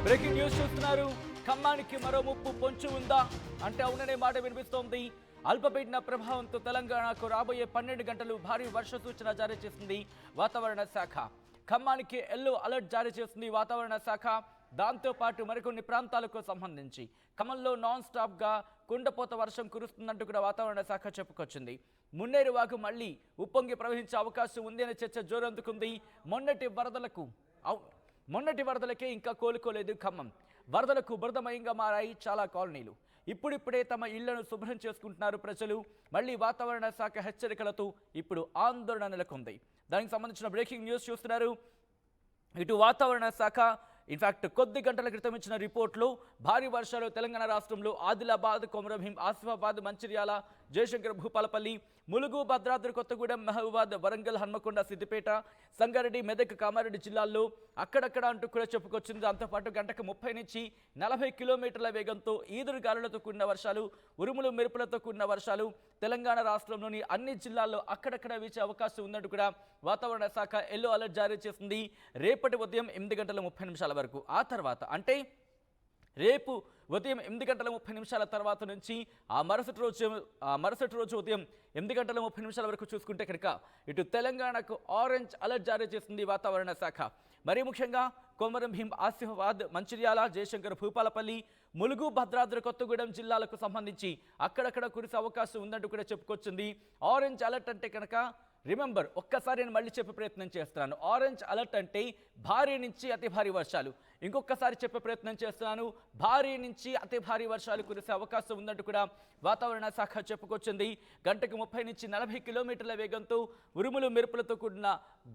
Breaking news చూస్తున్నారు. ఖమ్మానికి మరో ముప్పు పొంచి ఉందా అంటే అవుననే మాట వినిపిస్తోంది. అల్పపీడన ప్రభావంతో తెలంగాణకు రాబోయే 12 గంటలు భారీ వర్ష సూచన జారీ చేసింది వాతావరణ శాఖ. ఖమ్మానికి ఎల్లో అలర్ట్ జారీ చేసింది వాతావరణ శాఖ. దాంతో పాటు మరికొన్ని ప్రాంతాలకు సంబంధించి ఖమ్మంలో నాన్ స్టాప్ గా కుండపోత వర్షం కురుస్తుందంటూ కూడా వాతావరణ శాఖ చెప్పుకొచ్చింది. మున్నేరు వాగు మళ్లీ ఉప్పొంగి ప్రవహించే అవకాశం ఉంది అనే చర్చ జోరందుకుంది. మొన్నటి వరదలకే ఇంకా కోలుకోలేదు ఖమ్మం. వరదలకు బురదమయంగా మారాయి చాలా కాలనీలు. ఇప్పుడిప్పుడే తమ ఇళ్లను శుభ్రం చేసుకుంటున్నారు ప్రజలు. మళ్లీ వాతావరణ శాఖ హెచ్చరికలతో ఇప్పుడు ఆందోళన నెలకొంది. దానికి సంబంధించిన బ్రేకింగ్ న్యూస్ చూస్తున్నారు. ఇటు వాతావరణ శాఖ ఇన్ఫాక్ట్ కొద్ది గంటల క్రితం ఇచ్చిన రిపోర్ట్లో భారీ వర్షాలు తెలంగాణ రాష్ట్రంలో ఆదిలాబాద్, కొమరంభీం, ఆసిఫాబాద్, మంచిర్యాల, జయశంకర్, భూపాలపల్లి, ములుగు, భద్రాద్రి కొత్తగూడెం, మహబూబాద్, వరంగల్, హన్మకొండ, సిద్దిపేట, సంగారెడ్డి, మెదక్, కామారెడ్డి జిల్లాల్లో అక్కడక్కడ అంటూ కూడా చెప్పుకొచ్చింది. దాంతోపాటు గంటకు 30 నుంచి 40 కిలోమీటర్ల వేగంతో ఈదురు గాలులతో కూడిన వర్షాలు, ఉరుములు మెరుపులతో కూడిన వర్షాలు తెలంగాణ రాష్ట్రంలోని అన్ని జిల్లాల్లో అక్కడక్కడ వీచే అవకాశం ఉందంటూ కూడా వాతావరణ శాఖ ఎల్లో అలర్ట్ జారీ చేసింది. రేపటి ఉదయం 8:30 వరకు. ఆ తర్వాత అంటే రేపు ఉదయం 8:30 తర్వాత నుంచి ఆ మరుసటి రోజు ఉదయం 8:30 వరకు చూసుకుంటే కనుక ఇటు తెలంగాణకు ఆరెంజ్ అలర్ట్ జారీ చేసింది వాతావరణ శాఖ. మరీ ముఖ్యంగా కొమరంభీం, ఆసిఫాబాద్, మంచిర్యాల, జయశంకర్, భూపాలపల్లి, ములుగు, భద్రాద్రి కొత్తగూడెం జిల్లాలకు సంబంధించి అక్కడక్కడ కురిసే అవకాశం ఉందంటూ కూడా చెప్పుకొచ్చింది. ఆరెంజ్ అలర్ట్ అంటే కనుక రిమెంబర్, ఒక్కసారి నేను మళ్ళీ చెప్పే ప్రయత్నం చేస్తున్నాను. ఆరెంజ్ అలర్ట్ అంటే భారీ నుంచి అతి భారీ వర్షాలు. ఇంకొకసారి చెప్పే ప్రయత్నం చేస్తున్నాను, భారీ నుంచి అతి భారీ వర్షాలు కురిసే అవకాశం ఉందంటూ కూడా వాతావరణ శాఖ చెప్పుకొచ్చింది. గంటకు 30 నుంచి 40 కిలోమీటర్ల వేగంతో ఉరుములు మెరుపులతో కూడిన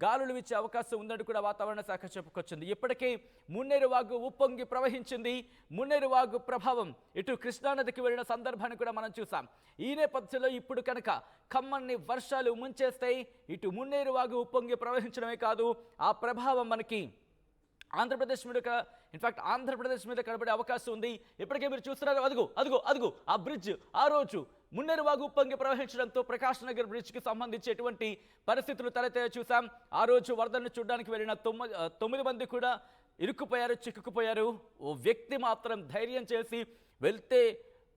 గాలులు ఇచ్చే అవకాశం ఉందంటూ కూడా వాతావరణ శాఖ చెప్పుకొచ్చింది. ఇప్పటికే మున్నేరు వాగు ఉప్పొంగి ప్రవహించింది. మున్నేరు వాగు ప్రభావం ఇటు కృష్ణానదికి వెళ్ళిన సందర్భాన్ని కూడా మనం చూసాం. ఈ నేపథ్యంలో ఇప్పుడు కనుక ఖమ్మాన్ని వర్షాలు ముంచేస్తాయి. ఇటు మున్నేరు వాగు ఉప్పొంగి ప్రవహించడమే కాదు, ఆ ప్రభావం మనకి ఆంధ్రప్రదేశ్ మీద కనబడే అవకాశం ఉంది. ఇప్పటికే మీరు చూస్తున్నారు, అదుగు ఆ బ్రిడ్జ్. ఆ రోజు మున్నేరు వాగు ఉప్పొంగి ప్రవహించడంతో ప్రకాష్ నగర్ బ్రిడ్జ్కి సంబంధించి ఎటువంటి పరిస్థితులు తలెత్తే చూసాం. ఆ రోజు వరదను చూడడానికి వెళ్ళిన 9 మంది కూడా ఇరుక్కుపోయారు, చిక్కుకుపోయారు. ఓ వ్యక్తి మాత్రం ధైర్యం చేసి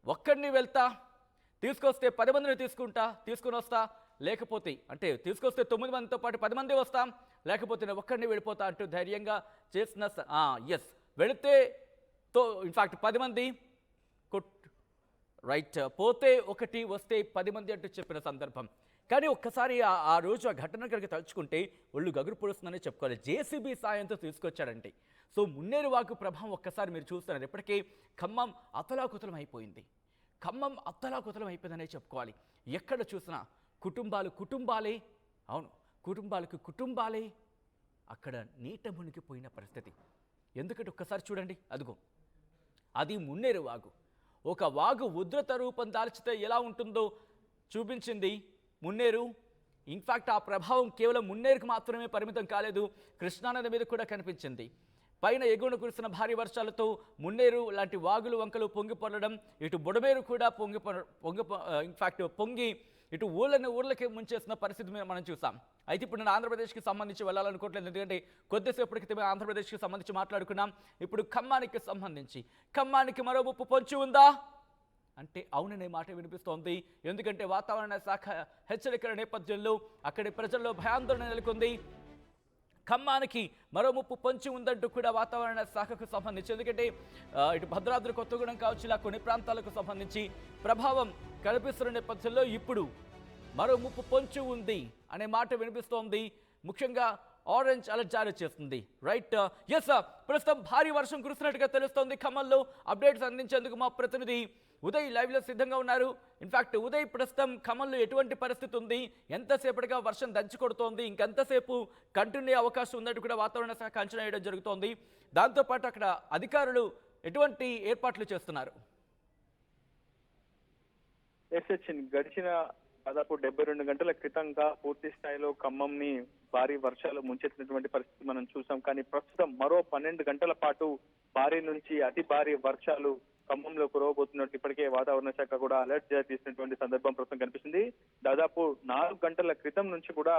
ఒక్కడిని వెళ్తా, తీసుకొస్తే 10 మందిని తీసుకుని వస్తా, లేకపోతే అంటే తీసుకొస్తే 9 మందితో పాటు 10 మంది వస్తాం, లేకపోతే నేను ఒక్కడిని వెళ్ళిపోతా అంటూ ధైర్యంగా చేసిన వెళితే ఇన్ఫాక్ట్ 10 మంది పోతే 1, వస్తే 10 మంది అంటూ చెప్పిన సందర్భం. కానీ ఒక్కసారి ఆ రోజు ఆ ఘటన కనుక తలుచుకుంటే ఒళ్ళు గగురు పొడుస్తుందని చెప్పుకోవాలి. జేసీబీ సాయంతో తీసుకొచ్చాడంటే. సో మున్నేరు వాగు ప్రభావం ఒక్కసారి మీరు చూస్తున్నారు. ఇప్పటికే ఖమ్మం అతలాకుతలం అయిపోయింది. ఖమ్మం అత్తలాకుతలం అయిపోయిందనే చెప్పుకోవాలి. ఎక్కడ చూసినా కుటుంబాలే, అవును కుటుంబాలే అక్కడ నీట మునిగిపోయిన పరిస్థితి. ఎందుకంటే ఒక్కసారి చూడండి, అది మున్నేరు వాగు. ఒక వాగు ఉధృత రూపం దాల్చితే ఎలా ఉంటుందో చూపించింది మున్నేరు. ఇన్ఫాక్ట్ ఆ ప్రభావం కేవలం మున్నేరుకు మాత్రమే పరిమితం కాలేదు, కృష్ణానది మీద కూడా కనిపించింది. పైన ఎగువన కురిసిన భారీ వర్షాలతో మున్నేరు లాంటి వాగులు వంకలు పొంగిపొరడం, ఇటు బుడమేరు కూడా పొంగి ఇటు ఊళ్ళకి ముంచేసిన పరిస్థితి మనం చూసాం. అయితే ఇప్పుడు నేను ఆంధ్రప్రదేశ్కి సంబంధించి వెళ్ళాలనుకోవట్లేదు, ఎందుకంటే కొద్దిసేపటి క్రితమే ఆంధ్రప్రదేశ్కి సంబంధించి మాట్లాడుకున్నాం. ఇప్పుడు ఖమ్మానికి మరో ముప్పు పొంచి ఉందా అంటే అవుననే మాట వినిపిస్తోంది. ఎందుకంటే వాతావరణ శాఖ హెచ్చరికల నేపథ్యంలో అక్కడి ప్రజల్లో భయాందోళన నెలకొంది. ఖమ్మానికి మరో ముప్పు పొంచి ఉందంటూ కూడా వాతావరణ శాఖకు సంబంధించి, ఎందుకంటే ఇటు భద్రాద్రి కొత్తగూడెం కావచ్చు, ఇలా కొన్ని ప్రాంతాలకు సంబంధించి ప్రభావం కనిపిస్తున్న నేపథ్యంలో ఇప్పుడు మరో ముప్పు పొంచి ఉంది అనే మాట వినిపిస్తోంది. ముఖ్యంగా ఆరెంజ్ అలర్ట్ జారీ చేస్తుంది. ప్రస్తుతం భారీ వర్షం కురుస్తున్నట్టుగా తెలుస్తోంది. ఖమ్మంలో అప్డేట్స్ అందించేందుకు మా ప్రతినిధి ఉదయ్ లైవ్లో సిద్ధంగా ఉన్నారు. ఇన్ఫాక్ట్ ఉదయ్, ప్రస్తుతం ఖమ్మంలో ఎటువంటి పరిస్థితి ఉంది, ఎంతసేపటిగా వర్షం దంచి కొడుతోంది, ఇంకెంతసేపు కంటిన్యూ అవకాశం ఉందంటూ కూడా వాతావరణ శాఖ అంచనా వేయడం జరుగుతోంది. దాంతోపాటు అక్కడ అధికారులు ఎటువంటి ఏర్పాట్లు చేస్తున్నారు? గడిచిన దాదాపు 72 గంటల క్రితంగా పూర్తి స్థాయిలో ఖమ్మంని భారీ వర్షాలు ముంచెత్తినటువంటి పరిస్థితి మనం చూసాం. కానీ ప్రస్తుతం మరో 12 గంటల పాటు భారీ నుంచి అతి భారీ వర్షాలు ఖమ్మంలో కురవబోతున్నట్టు ఇప్పటికే వాతావరణ శాఖ కూడా అలర్ట్ జారీ చేసినటువంటి సందర్భం ప్రస్తుతం కనిపిస్తుంది. దాదాపు 4 గంటల క్రితం నుంచి కూడా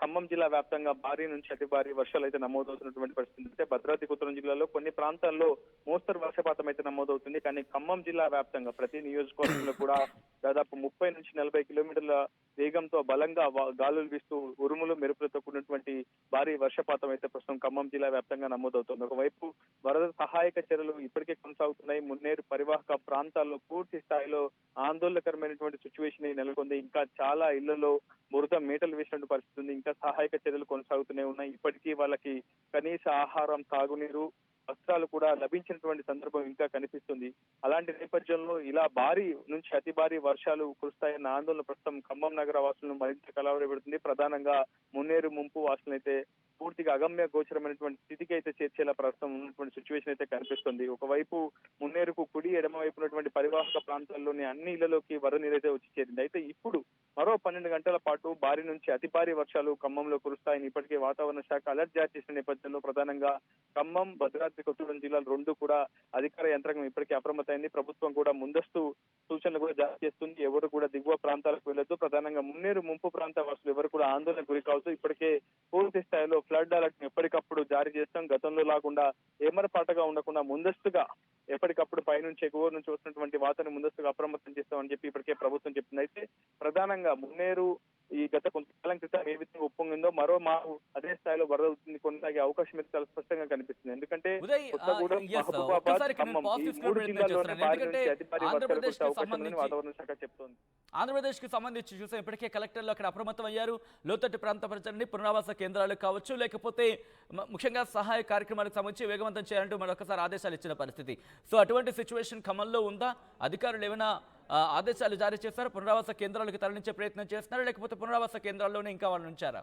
ఖమ్మం జిల్లా వ్యాప్తంగా భారీ నుంచి అతి భారీ వర్షాలు అయితే నమోదవుతున్నటువంటి పరిస్థితి. అయితే భద్రాద్రి కొత్తగూడెం జిల్లాలో కొన్ని ప్రాంతాల్లో మోస్తరు వర్షపాతం అయితే నమోదవుతుంది. కానీ ఖమ్మం జిల్లా వ్యాప్తంగా ప్రతి నియోజకవర్గంలో కూడా దాదాపు 30 నుంచి 40 కిలోమీటర్ల వేగంతో బలంగా గాలులు వీస్తూ ఉరుములు మెరుపులతో కూడినటువంటి భారీ వర్షపాతం అయితే ప్రస్తుతం ఖమ్మం జిల్లా వ్యాప్తంగా నమోదవుతుంది. ఒకవైపు వరద సహాయక చర్యలు ఇప్పటికే కొనసాగుతున్నాయి. మున్నేరు పరివాహక ప్రాంతాల్లో పూర్తి స్థాయిలో ఆందోళనకరమైనటువంటి సిచ్యువేషన్ నెలకొంది. ఇంకా చాలా ఇళ్లలో బురద మేటలు వేసినటువంటి పరిస్థితి ఉంది. ఇంకా సహాయక చర్యలు కొనసాగుతూనే ఉన్నాయి. ఇప్పటికీ వాళ్ళకి కనీస ఆహారం, తాగునీరు, వస్త్రాలు కూడా లభించినటువంటి సందర్భం ఇంకా కనిపిస్తుంది. అలాంటి నేపథ్యంలో ఇలా భారీ నుంచి అతి భారీ వర్షాలు కురుస్తాయన్న ఆందోళన ప్రస్తుతం ఖమ్మం నగర వాసులను మరింత కలవరపెడుతుంది. ప్రధానంగా మున్నేరు ముంపు వాసులను అయితే పూర్తిగా అగమ్య గోచరమైనటువంటి స్థితికి అయితే చేర్చేలా ప్రస్తుతం ఉన్నటువంటి సిచ్యువేషన్ అయితే కనిపిస్తుంది. ఒకవైపు మున్నేరుకు కుడి ఎడమ వైపు ఉన్నటువంటి పరివాహక ప్రాంతాల్లోని అన్ని ఇళ్లలోకి వరద నీరైతే వచ్చి చేరింది. అయితే ఇప్పుడు మరో 12 గంటల పాటు భారీ నుంచి అతి భారీ వర్షాలు ఖమ్మంలో కురుస్తాయని ఇప్పటికే వాతావరణ శాఖ అలర్ట్ జారీ చేసిన నేపథ్యంలో ప్రధానంగా ఖమ్మం, భద్రాద్రి కొత్తగూడెం జిల్లాలు రెండు కూడా అధికార యంత్రాంగం ఇప్పటికే అప్రమత్తమైంది. ప్రభుత్వం కూడా ముందస్తు సూచనలు కూడా జారీ చేస్తుంది. ఎవరు కూడా దిగువ ప్రాంతాలకు వెళ్లొద్దు. ప్రధానంగా మున్నేరు ముంపు ప్రాంత వాసులు ఎవరు కూడా ఆందోళనకు గురి కావచ్చు. ఇప్పటికే పూర్తి స్థాయిలో ఫ్లడ్ అలర్ట్ ఎప్పటికప్పుడు జారీ చేస్తాం. గతంలో లాకుండా ఏమరపాటుగా ఉండకుండా ముందస్తుగా ఎప్పటికప్పుడు పైనుంచి ఎగువ నుంచి వస్తున్నటువంటి వాతావరణం ముందస్తుగా అప్రమత్తం చేస్తామని చెప్పి ఇప్పటికే ప్రభుత్వం చెప్తుంది. అయితే ప్రధానంగా మున్నేరు ఈ గత కొంతకాలం క్రితం ఏ విధంగా ఉప్పొంగిందో మరో మాకు అదే స్థాయిలో వరద కొనసాగే అవకాశం అయితే చాలా స్పష్టంగా కనిపిస్తుంది. ఎందుకంటే కొత్తగూడెం, మహబూబాబాద్, ఖమ్మం ఈ 3 జిల్లాల్లోనే భారీ నుంచి అతి భారీ వర్షాలు కురిసే అవకాశం ఉందని వాతావరణ శాఖ చెప్తోంది. ఆంధ్రప్రదేశ్ కి సంబంధించి చూస్తే ఇప్పటికే కలెక్టర్లు అక్కడ అప్రమత్తం అయ్యారు. లోతట్టు ప్రాంత ప్రజలని పునరావాస కేంద్రాలు కావచ్చు, లేకపోతే ముఖ్యంగా సహాయ కార్యక్రమాలకు సంబంధించి వేగవంతం చేయాలంటూ మరొకసారి ఆదేశాలు ఇచ్చిన పరిస్థితి. సో అటువంటి సిచ్యువేషన్ ఖమ్మంలో ఉందా? అధికారులు ఏమైనా ఆదేశాలు జారీ చేస్తారా? పునరావాస కేంద్రాలకు తరలించే ప్రయత్నం చేస్తున్నారా, లేకపోతే పునరావాస కేంద్రాల్లోనే ఇంకా వాళ్ళు ఉంచారా?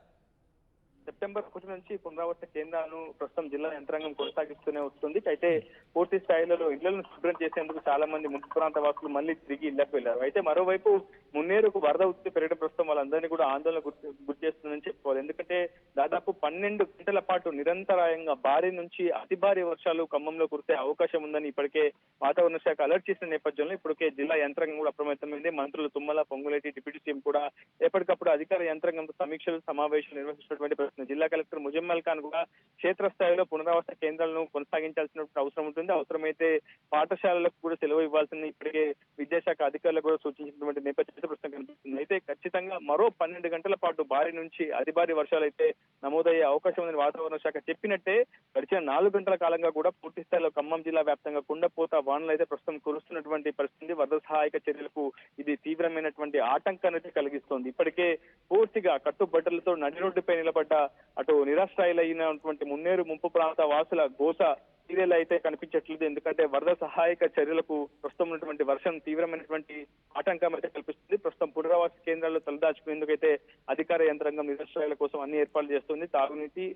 సెప్టెంబర్ 1 నుంచి పునరావాస కేంద్రాలను ప్రస్తుతం జిల్లా యంత్రాంగం కొనసాగిస్తూనే వస్తుంది. అయితే పూర్తి స్థాయిలో ఇళ్లను శుభ్రం చేసేందుకు చాలా మంది ముంపు ప్రాంత వాసులు మళ్ళీ తిరిగి ఇళ్లకు వెళ్లారు. అయితే మరోవైపు మున్నేరుకు వరద ఉత్తి పెరగడం ప్రస్తుతం వాళ్ళందరినీ కూడా ఆందోళన గురి చేస్తుందని చెప్పుకోవాలి. ఎందుకంటే దాదాపు 12 గంటల పాటు నిరంతరాయంగా భారీ నుంచి అతి భారీ వర్షాలు ఖమ్మంలో కురిసే అవకాశం ఉందని ఇప్పటికే వాతావరణ శాఖ అలర్ట్ చేసిన నేపథ్యంలో ఇప్పటికే జిల్లా యంత్రాంగం కూడా అప్రమత్తమైంది. మంత్రులు తుమ్మల, పొంగులేటి, డిప్యూటీ సీఎం కూడా ఎప్పటికప్పుడు అధికార యంత్రాంగంతో సమీక్షలు, సమావేశాలు నిర్వహిస్తున్నటువంటి జిల్లా కలెక్టర్ ముజమ్మల్ ఖాన్ కూడా క్షేత్రస్థాయిలో పునరావాస కేంద్రాలను కొనసాగించాల్సిన అవసరం ఉంటుంది. అవసరమైతే పాఠశాలలకు కూడా సెలవు ఇవ్వాల్సింది ఇప్పటికే విద్యాశాఖ అధికారులకు కూడా సూచించినటువంటి నేపథ్యం ప్రస్తుతం కనిపిస్తుంది. అయితే ఖచ్చితంగా మరో 12 గంటల పాటు భారీ నుంచి అతి భారీ వర్షాలు అయితే నమోదయ్యే అవకాశం ఉందని వాతావరణ శాఖ చెప్పినట్టే గడిచిన 4 గంటల కాలంగా కూడా పూర్తి స్థాయిలో ఖమ్మం జిల్లా వ్యాప్తంగా కుండపోత వానలు అయితే ప్రస్తుతం కురుస్తున్నటువంటి పరిస్థితి. వరద సహాయక చర్యలకు ఇది తీవ్రమైనటువంటి ఆటంకాన్ని కలిగిస్తోంది. ఇప్పటికే పూర్తిగా కట్టుబట్టలతో నడి రోడ్డుపై నిలబడ్డ అటు నిరాశ్రయులైనటువంటి మున్నేరు ముంపు ప్రాంత వాసుల గోస సీరియల్ అయితే కనిపించట్లేదు. ఎందుకంటే వరద సహాయక చర్యలకు ప్రస్తుతం ఉన్నటువంటి వర్షం తీవ్రమైనటువంటి ఆటంకం అయితే కల్పిస్తుంది. ప్రస్తుతం పునరావాస కేంద్రాల్లో తలదాచుకునేందుకైతే అధికార యంత్రాంగం నిరాశ్రయాల కోసం అన్ని ఏర్పాట్లు చేస్తుంది. తాగునీటి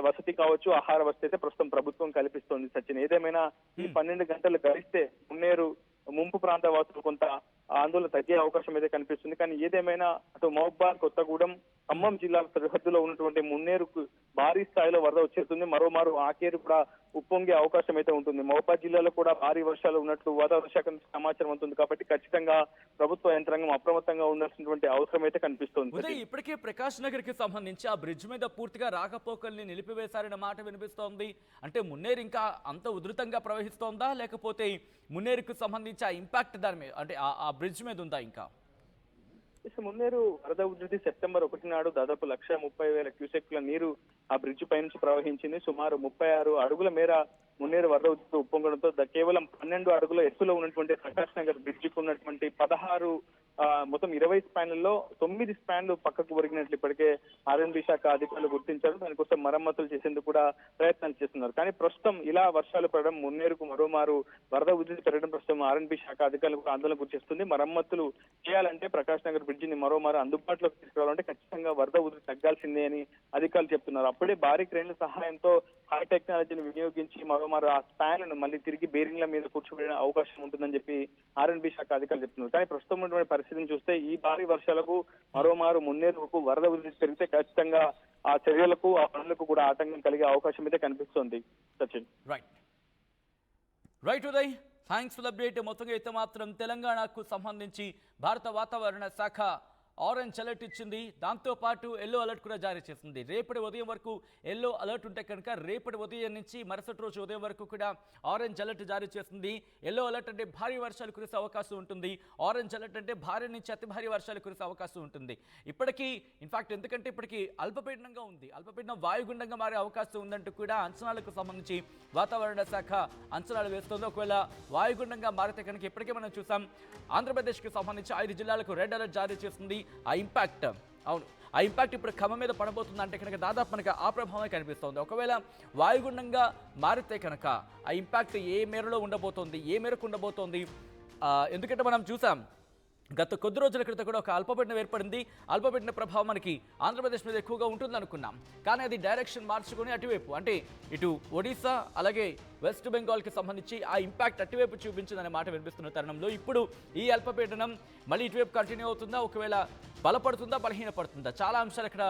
వసతి కావచ్చు, ఆహార వసతి అయితే ప్రస్తుతం ప్రభుత్వం కల్పిస్తోంది. సచిన్, ఏదేమైనా ఈ 12 గంటలు గడిస్తే మున్నేరు ముంపు ప్రాంత వాసులు కొంత ఆందోళన తగ్గే అవకాశం అయితే కనిపిస్తుంది. కానీ ఏదేమైనా అటు మహబూబాబాద్, కొత్తగూడెం, ఖమ్మం జిల్లాల సరిహద్దులో ఉన్నటువంటి మున్నేరుకు భారీ స్థాయిలో వరద వచ్చేస్తుంది. మరోమారు ఆకేరు కూడా ఉప్పొంగే అవకాశం అయితే ఉంటుంది. మహబూబాబాద్ జిల్లాలో కూడా భారీ వర్షాలు ఉన్నట్లు వాతావరణ శాఖ నుంచి సమాచారం ఉంటుంది. కాబట్టి ఖచ్చితంగా ప్రభుత్వ యంత్రాంగం అప్రమత్తంగా ఉండాల్సినటువంటి అవసరం అయితే కనిపిస్తుంది. ఇప్పటికే ప్రకాష్ నగర్ కి సంబంధించి ఆ బ్రిడ్జ్ మీద పూర్తిగా రాకపోకల్ని నిలిపివేశారన్న మాట వినిపిస్తోంది. అంటే మున్నేరు ఇంకా అంత ఉధృతంగా ప్రవహిస్తోందా, లేకపోతే మున్నేరుకు సంబంధించి ఆ ఇంపాక్ట్ దాని మీద అంటే ఆ బ్రిడ్జ్ మీద ఉందా? ఇంకా మున్నేరు వరద ఉధృతి సెప్టెంబర్ 1 నాడు దాదాపు 130,000 క్యూసెక్ల నీరు ఆ బ్రిడ్జ్ పై నుంచి ప్రవహించింది. సుమారు 36 అడుగుల మేర మున్నేరు వరద ఉధృతి ఉప్పొంగడంతో కేవలం 12 అడుగుల ఎత్తులో ఉన్నటువంటి ప్రకాష్ నగర్ బ్రిడ్జికి ఉన్నటువంటి 16 మొత్తం 20 స్పాన్లలో 9 స్పాన్లు పక్కకు ఒరిగినట్లు ఇప్పటికే ఆర్ఎన్బి శాఖ అధికారులు గుర్తించారు. దానికోసం మరమ్మతులు చేసేందుకు కూడా ప్రయత్నాలు చేస్తున్నారు. కానీ ప్రస్తుతం ఇలా వర్షాలు పడడం మున్నేరుకు మరోమారు వరద ఉధృతి పెరగడం ప్రస్తుతం ఆర్ఎన్బి శాఖ అధికారులకు ఆందోళన గురిచేస్తుంది. మరమ్మతులు చేయాలంటే ప్రకాష్ నగర్ బ్రిడ్జిని మరోమారు అందుబాటులోకి తీసుకురావాలంటే ఖచ్చితంగా వరద ఉధృతి తగ్గాల్సిందే అని అధికారులు చెప్తున్నారు. అప్పుడే భారీ క్రేన్ల సహాయంతో హై టెక్నాలజీని వినియోగించి మరోమారు ఆ స్పాన్లను మళ్ళీ తిరిగి బేరింగ్ల మీద కూర్చోబెట్టే అవకాశం ఉంటుందని చెప్పి ఆర్ఎన్బి శాఖ అధికారులు చెప్తున్నారు. కానీ ప్రస్తుతం ఉన్నటువంటి పరిస్థితిని చూస్తే ఈ భారీ వర్షాలకు మరోమారు మున్నేరుకు వరద ఉధృతి పెరిగితే ఖచ్చితంగా ఆ చర్యలకు, ఆ పనులకు కూడా ఆటంకం కలిగే అవకాశం అయితే కనిపిస్తోంది. Sachin. Right Uday, thanks for the update. మొత్తంగా అయితే మాత్రం తెలంగాణకు సంబంధించి భారత వాతావరణ శాఖ ఆరెంజ్ అలర్ట్ ఇచ్చింది. దాంతోపాటు ఎల్లో అలర్ట్ కూడా జారీ చేసింది. రేపటి ఉదయం వరకు ఎల్లో అలర్ట్ ఉంటే కనుక రేపటి ఉదయం నుంచి మరుసటి రోజు ఉదయం వరకు కూడా ఆరెంజ్ అలర్ట్ జారీ చేస్తుంది. ఎల్లో అలర్ట్ అంటే భారీ వర్షాలు కురిసే అవకాశం ఉంటుంది. ఆరెంజ్ అలర్ట్ అంటే భారీ నుంచి అతి భారీ వర్షాలు కురిసే అవకాశం ఉంటుంది. ఇప్పటికీ ఇన్ఫాక్ట్ ఎందుకంటే ఇప్పటికీ అల్పపీడనంగా ఉంది, అల్పపీడనం వాయుగుండంగా మారే అవకాశం ఉందంటూ కూడా అంచనాలకు సంబంధించి వాతావరణ శాఖ అంచనాలు వేస్తుంది. ఒకవేళ వాయుగుండంగా మారితే కనుక ఇప్పటికే మనం చూసాం ఆంధ్రప్రదేశ్కి సంబంధించి 5 జిల్లాలకు రెడ్ అలర్ట్ జారీ చేస్తుంది. ఆ ఇంపాక్ట్ ఇప్పుడు ఖమ్మం మీద పడబోతుంది అంటే కనుక దాదాపు మనకు ఆ ప్రభావమే కనిపిస్తుంది. ఒకవేళ వాయుగుండంగా మారితే కనుక ఆ ఇంపాక్ట్ ఏ మేరలో ఉండబోతోంది, ఏ మేరకు ఉండబోతోంది? ఎందుకంటే మనం చూసాం గత కొద్ది రోజుల క్రితం కూడా ఒక అల్పపీడనం ఏర్పడింది. అల్పపీడన ప్రభావం మనకి ఆంధ్రప్రదేశ్ మీద ఎక్కువగా ఉంటుంది అనుకున్నాం, కానీ అది డైరెక్షన్ మార్చుకొని అటువైపు అంటే ఇటు ఒడిశా అలాగే వెస్ట్ బెంగాల్కి సంబంధించి ఆ ఇంపాక్ట్ అటువైపు చూపించిందనే మాట వినిపిస్తున్న తరుణంలో ఇప్పుడు ఈ అల్పపీడనం మళ్ళీ ఇటువైపు కంటిన్యూ అవుతుందా, ఒకవేళ బలపడుతుందా, బలహీనపడుతుందా? చాలా అంశాలు ఇక్కడ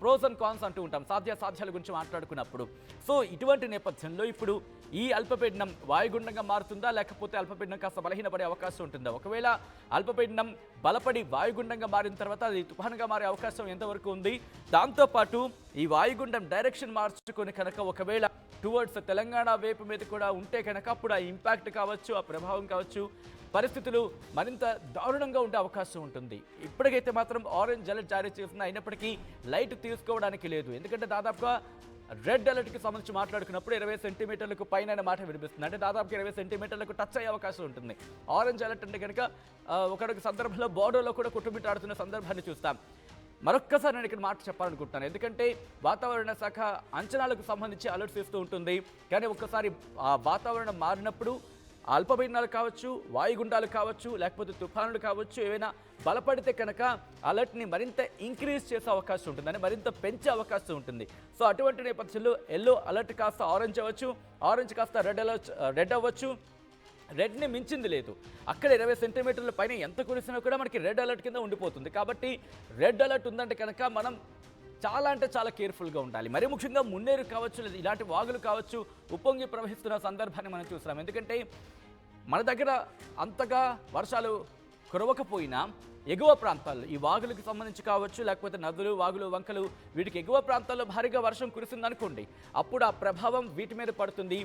ప్రోస్ అండ్ కాన్స్ అంటూ ఉంటాం సాధ్యాల గురించి మాట్లాడుకున్నప్పుడు. సో ఇటువంటి నేపథ్యంలో ఇప్పుడు ఈ అల్పపీడనం వాయుగుండంగా మారుతుందా, లేకపోతే అల్పపీడనం కాస్త బలహీనపడే అవకాశం ఉంటుందా? ఒకవేళ అల్పపీడనం బలపడి వాయుగుండంగా మారిన తర్వాత అది తుఫానుగా మారే అవకాశం ఎంతవరకు ఉంది? దాంతోపాటు ఈ వాయుగుండం డైరెక్షన్ మార్చుకొని కనుక ఒకవేళ టువర్డ్స్ తెలంగాణ వైపు మీద కూడా ఉంటే కనుక అప్పుడు ఆ ఇంపాక్ట్ కావచ్చు, ఆ ప్రభావం కావచ్చు, పరిస్థితులు మరింత దారుణంగా ఉండే అవకాశం ఉంటుంది. ఇప్పటికైతే మాత్రం ఆరెంజ్ అలర్ట్ జారీ చేసిన అయినప్పటికీ లైట్ తీసుకోవడానికి లేదు. ఎందుకంటే దాదాపుగా రెడ్ అలర్ట్కి సంబంధించి మాట్లాడుకున్నప్పుడు 20 సెంటీమీటర్లకు పైన మాట వినిపిస్తుంది. అంటే దాదాపుగా 20 సెంటీమీటర్లకు టచ్ అయ్యే అవకాశం ఉంటుంది. ఆరెంజ్ అలర్ట్ అంటే కనుక ఒకనొక సందర్భంలో బోర్డర్లో కూడా కొట్టుమిట్టాడుతున్న సందర్భాన్ని చూస్తాం. మరొక్కసారి నేను ఇక్కడ మాట చెప్పాలనుకుంటున్నాను, ఎందుకంటే వాతావరణ శాఖ అంచనాలకు సంబంధించి అలర్ట్స్ ఇస్తూ ఉంటుంది. కానీ ఒక్కసారి ఆ వాతావరణం మారినప్పుడు అల్పపీడనాలు కావచ్చు, వాయుగుండాలు కావచ్చు, లేకపోతే తుఫానులు కావచ్చు, ఏవైనా బలపడితే కనుక అలర్ట్ని మరింత ఇంక్రీజ్ చేసే అవకాశం ఉంటుంది, అని మరింత పెంచే అవకాశం ఉంటుంది. సో అటువంటి నేపథ్యంలో ఎల్లో అలర్ట్ కాస్త ఆరెంజ్ అవ్వచ్చు, ఆరెంజ్ కాస్త రెడ్ అవ్వచ్చు. రెడ్ని మించింది లేదు. అక్కడ 20 సెంటీమీటర్ల పైన ఎంత కురిసినా కూడా మనకి రెడ్ అలర్ట్ కింద ఉండిపోతుంది. కాబట్టి రెడ్ అలర్ట్ ఉందంటే కనుక మనం చాలా అంటే చాలా కేర్ఫుల్గా ఉండాలి. మరీ ముఖ్యంగా మున్నేరు కావచ్చు, లేదా ఇలాంటి వాగులు కావచ్చు ఉప్పొంగి ప్రవహిస్తున్న సందర్భాన్ని మనం చూస్తున్నాం. ఎందుకంటే మన దగ్గర అంతగా వర్షాలు కురవకపోయినా ఎగువ ప్రాంతాల్లో ఈ వాగులకు సంబంధించి కావచ్చు, లేకపోతే నదులు, వాగులు, వంకలు వీటికి ఎగువ ప్రాంతాల్లో భారీగా వర్షం కురిసిందనుకోండి, అప్పుడు ఆ ప్రభావం వీటి మీద పడుతుంది,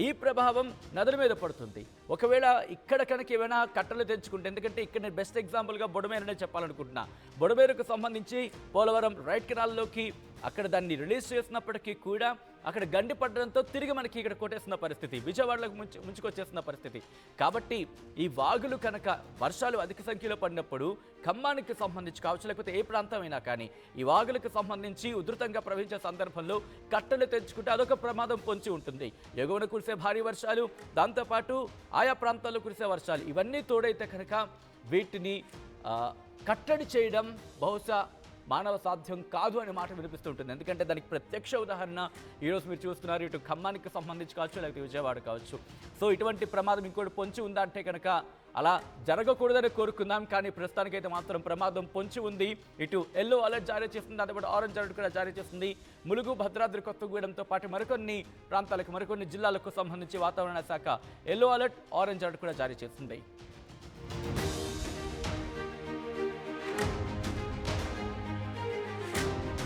ఈ ప్రభావం నదుల మీద పడుతుంది. ఒకవేళ ఇక్కడ కనుక ఏమైనా కట్టలు తెంచుకుంటే, ఎందుకంటే ఇక్కడ నేను బెస్ట్ ఎగ్జాంపుల్గా బొడమేరునే చెప్పాలనుకుంటున్నా. బొడమేరుకు సంబంధించి పోలవరం రైట్ కెనాల్లోకి అక్కడ దాన్ని రిలీజ్ చేసినప్పటికీ కూడా అక్కడ గండి పడడంతో తిరిగి మనకి ఇక్కడ కొట్టేసిన పరిస్థితి, విజయవాడలకు ముంచుకొచ్చేసిన పరిస్థితి. కాబట్టి ఈ వాగులు కనుక వర్షాలు అధిక సంఖ్యలో పడినప్పుడు ఖమ్మానికి సంబంధించి కావచ్చు, లేకపోతే ఏ ప్రాంతమైనా కానీ ఈ వాగులకు సంబంధించి ఉధృతంగా ప్రవహించే సందర్భంలో కట్టలు తెంచుకుంటే అదొక ప్రమాదం పొంచి ఉంటుంది. ఎగువన కురిసే భారీ వర్షాలు, దాంతోపాటు ఆయా ప్రాంతాల్లో కురిసే వర్షాలు, ఇవన్నీ తోడైతే కనుక వీటిని కట్టడి చేయడం బహుశా మానవ సాధ్యం కాదు అనే మాట వినిపిస్తుంటుంది. ఎందుకంటే దానికి ప్రత్యక్ష ఉదాహరణ ఈరోజు మీరు చూస్తున్నారు, ఇటు ఖమ్మానికి సంబంధించి కావచ్చు, లేకపోతే విజయవాడ కావచ్చు. సో ఇటువంటి ప్రమాదం ఇంకోటి పొంచి ఉందా అంటే కనుక అలా జరగకూడదని కోరుకుందాం. కానీ ప్రస్తుతానికైతే మాత్రం ప్రమాదం పొంచి ఉంది. ఇటు ఎల్లో అలర్ట్ జారీ చేస్తుంది, అదేపాటు ఆరెంజ్ అలర్ట్ కూడా జారీ చేస్తుంది. ములుగు, భద్రాద్రి కొత్తగూడెంతో పాటు మరికొన్ని ప్రాంతాలకు, మరికొన్ని జిల్లాలకు సంబంధించి వాతావరణ శాఖ ఎల్లో అలర్ట్, ఆరెంజ్ అలర్ట్ కూడా జారీ చేస్తుంది.